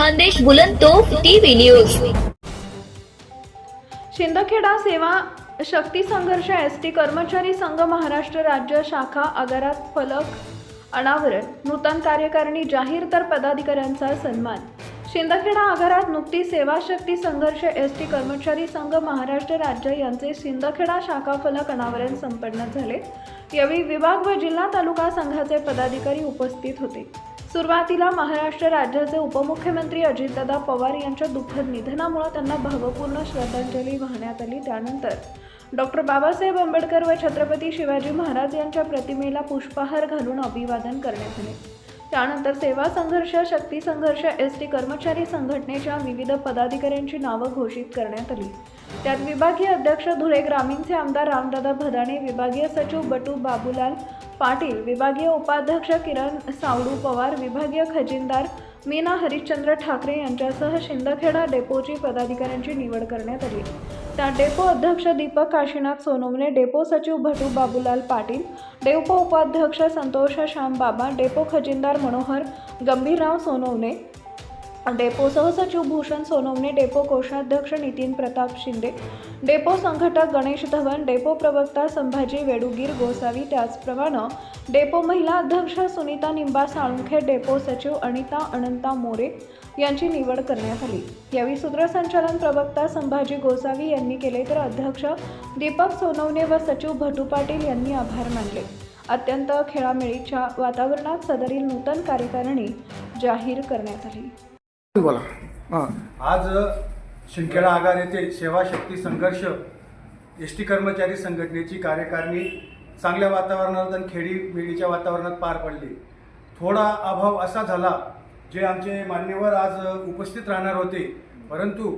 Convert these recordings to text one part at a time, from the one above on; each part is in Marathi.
मंदेश बुलंदतोफ टीव्ही न्यूज। शिंदखेडा सेवा शक्ती संघर्ष एसटी कर्मचारी संघ महाराष्ट्र राज्य शाखा आगारात फलक अनावरण, नूतन कार्यकारिणी जाहीर तर पदाधिकाऱ्यांचा सन्मान। शिंदखेडा आगारात नुकतीच सेवा शक्ती संघर्ष एसटी कर्मचारी संघ महाराष्ट्र राज्य यांचे शिंदखेडा शाखा फलक अनावरण संपन्न झाले। यावेळी विभाग व जिल्हा तालुका संघाचे पदाधिकारी उपस्थित होते। सुरुवातीला महाराष्ट्र राज्याचे उपमुख्यमंत्री अजितदादा पवार यांच्या दुःखद निधनामुळे त्यांना भावपूर्ण श्रद्धांजली वाहण्यात आली। त्यानंतर डॉक्टर बाबासाहेब आंबेडकर व छत्रपती शिवाजी महाराज यांच्या प्रतिमेला पुष्पहार घालून अभिवादन करण्यात आले। त्यानंतर सेवा संघर्ष शक्ती संघर्ष एसटी कर्मचारी संघटनेच्या विविध पदाधिकाऱ्यांची नावे घोषित करण्यात आली। त्यात विभागीय अध्यक्ष धुळे ग्रामीणचे आमदार रामदादा भदाणे, विभागीय सचिव बटू बाबूलाल पाटील, विभागीय उपाध्यक्ष किरण सावडू पवार, विभागीय खजिनदार मीना हरिश्चंद्र ठाकरे यांच्यासह शिंदखेडा डेपोची पदाधिकाऱ्यांची निवड करण्यात आली। त्यात डेपो अध्यक्ष दीपक काशीनाथ सोनवणे, डेपो सचिव भटू बाबूलाल पाटील, डेपो उपाध्यक्ष संतोष श्यामबाबा, डेपो खजिनदार मनोहर गंभीरराव सोनवणे, डेपो सहसचिव भूषण सोनवणे, डेपो कोषाध्यक्ष नितीन प्रताप शिंदे, डेपो संघटक गणेश धवन, डेपो प्रवक्ता संभाजी वेडुगीर गोसावी, त्याचप्रमाणे डेपो महिला अध्यक्ष सुनीता निंबा साळुंखे, डेपो सचिव अनिता अनंता मोरे यांची निवड करण्यात आली। यावेळी सूत्रसंचालन प्रवक्ता संभाजी गोसावी यांनी केले तर अध्यक्ष दीपक सोनवणे व सचिव भटू पाटील यांनी आभार मानले। अत्यंत खेळामेळीच्या वातावरणात सदरील नूतन कार्यकारिणी जाहीर करण्यात आली। आज शिंदखेडा आगार येथे सेवा शक्ती संघर्ष एसटी कर्मचारी संघटनेची कार्यकारिणी चांगल्या वातावरणात आणि खेडीमेळीच्या वातावरणात पार पडली। थोडा अभाव असा झाला जे आमचे मान्यवर आज उपस्थित राहणार होते, परंतु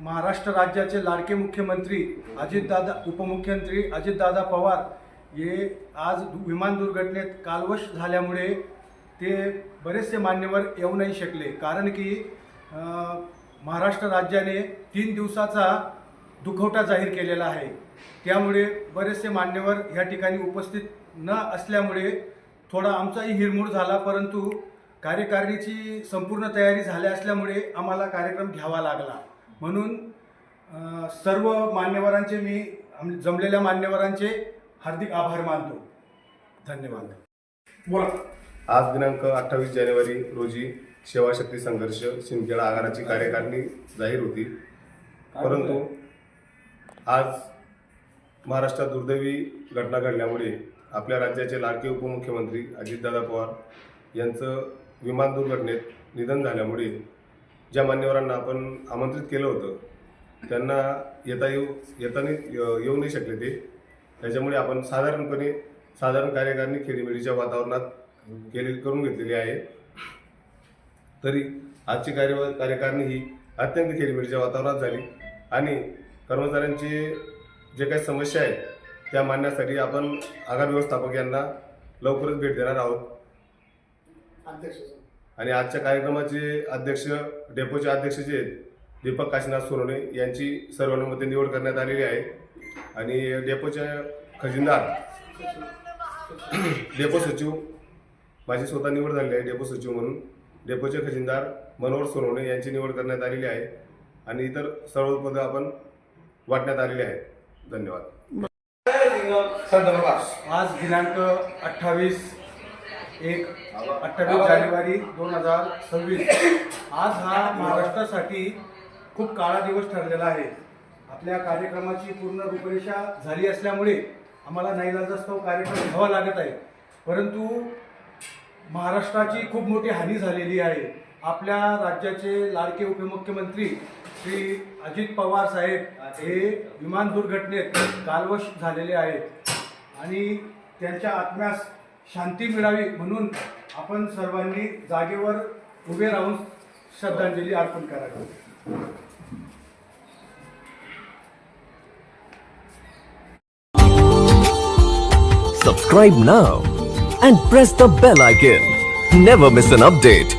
महाराष्ट्र राज्याचे लाडके मुख्यमंत्री अजितदादा उपमुख्यमंत्री अजितदादा पवार हे आज विमान दुर्घटनेत कालवश झाल्यामुळे ते बरेचसे मान्यवर येऊ नाही शकले, कारण की महाराष्ट्र राज्याने 3 दिवसाचा दुखवटा जाहीर केलेला आहे। त्यामुळे बरेचसे मान्यवर या ठिकाणी उपस्थित न असल्यामुळे थोडा आमचाही हिरमोड झाला, परंतु कार्यकारिणीची संपूर्ण तयारी झाली असल्यामुळे आम्हाला कार्यक्रम घ्यावा लागला। म्हणून सर्व मान्यवरांचे मी जमलेल्या मान्यवरांचे हार्दिक आभार मानतो। धन्यवाद। बोला। आज दिनांक 28 जानेवारी रोजी सेवा शक्ती संघर्ष शिंदखेडा आगाराची कार्यकारिणी जाहीर होती, परंतु आज महाराष्ट्रात दुर्दैवी घटना घडल्यामुळे आपल्या राज्याचे लाडके उपमुख्यमंत्री अजितदादा पवार यांचं विमान दुर्घटनेत निधन झाल्यामुळे ज्या मान्यवरांना आपण आमंत्रित केलं होतं त्यांना येऊ नाही शकले ते। त्याच्यामुळे आपण साधारण कार्यकारिणी खेडीमेळीच्या वातावरणात करून घेतलेली आहे। तरी आजची कार्यकारिणी ही अत्यंत खेडीमेळीच्या वातावरणात झाली आणि कर्मचाऱ्यांचे जे काही समस्या आहेत त्या मांडण्यासाठी आपण आगार व्यवस्थापक यांना लवकरच भेट देणार आहोत। आणि आजच्या कार्यक्रमाचे अध्यक्ष डेपोचे अध्यक्ष जे आहेत दीपक काशीनाथ सोनवणे यांची सर्वानुमते निवड करण्यात आलेली आहे आणि डेपोचे खजिनदार डेपो सचिव माझी स्वतः निवड झालेली आहे डेपो सचिव म्हणून। डेपोचे खजिनदार मनोहर सोनवणे यांची निवड करण्यात आलेली आहे आणि इतर सर्व पदं आपण वाटण्यात आलेली आहेत। धन्यवाद। आज दिनांक 28 जानेवारी 2026 आज हा महाराष्ट्रासाठी खूप काळा दिवस ठरलेला आहे। आपल्या कार्यक्रमाची पूर्ण रूपरेषा झाली असल्यामुळे आम्हाला नाईलाजास्तव कार्यक्रम घ्यावा लागत आहे, परंतु महाराष्ट्राची खूप मोठी हानी झालेली आहे। आपल्या राज्याचे लाडके उपमुख्यमंत्री श्री अजित पवार साहेब हे विमान दुर्घटनेत कालवश झालेले आहेत आणि त्यांच्या आत्म्यास शांती मिळावी म्हणून आपण सर्वांनी जागेवर उभे राहून श्रद्धांजली अर्पण करावी। Subscribe now and press the bell icon. Never miss an update.